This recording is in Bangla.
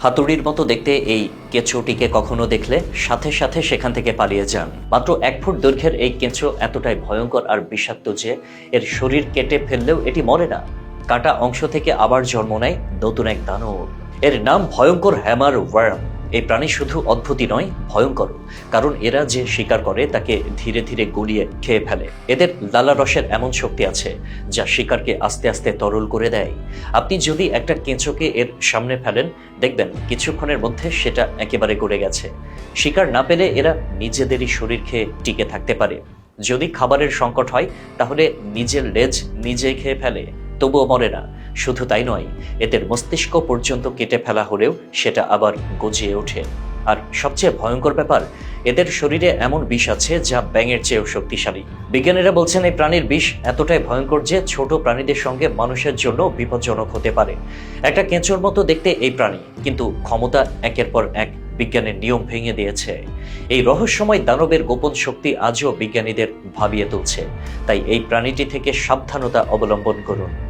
হাতুড়ির মতো দেখতে এই কেঁচোটিকে কখনো দেখলে সাথে সাথে সেখান থেকে পালিয়ে যান। মাত্র 1 ফুট দৈর্ঘ্যের এই কেঁচো এতটাই ভয়ঙ্কর আর বিষাক্ত যে এর শরীর কেটে ফেললেও এটি মরে না, কাটা অংশ থেকে আবার জন্ম নেয় নতুন এক দানব। এর নাম ভয়ঙ্কর হ্যামার ওয়ার্ম। এই প্রাণী শুধু অদ্ভুতই নয়, ভয়ঙ্কর, কারণ এরা যে শিকার করে তাকে ধীরে ধীরে গলিয়ে খেয়ে ফেলে। এদের লালারসের এমন শক্তি আছে যা শিকারকে আস্তে আস্তে তরল করে দেয়। আপনি যদি একটা কেঁচোকে এর সামনে ফেলেন, দেখবেন কিছুক্ষণের মধ্যে সেটা একেবারে গলে গেছে। শিকার না পেলে এরা নিজেদেরই শরীর খেয়ে টিকে থাকতে পারে। যদি খাবারের সংকট হয় তাহলে নিজের লেজ নিজেই খেয়ে ফেলে, তবুও মরে না। শুধু তাই নয়, এদের মস্তিষ্ক পর্যন্ত কেটে ফেলা হলেও সেটা আবার গজিয়ে ওঠে। আর সবচেয়ে ভয়ঙ্কর ব্যাপার, এদের শরীরে এমন বিষ আছে যা ব্যাঙের চেয়েও শক্তিশালী। বিজ্ঞানীরা বলছেন এই প্রাণীর বিষ এতটাই ভয়ঙ্কর যে ছোট প্রাণীদের সঙ্গে মানুষের জন্য বিপজ্জনক হতে পারে। একটা কেঁচোর মতো দেখতে এই প্রাণী, কিন্তু ক্ষমতা একের পর এক বিজ্ঞানের নিয়ম ভেঙে দিয়েছে। এই রহস্যময় দানবের গোপন শক্তি আজও বিজ্ঞানীদের ভাবিয়ে তুলছে। তাই এই প্রাণীটি থেকে সাবধানতা অবলম্বন করুন।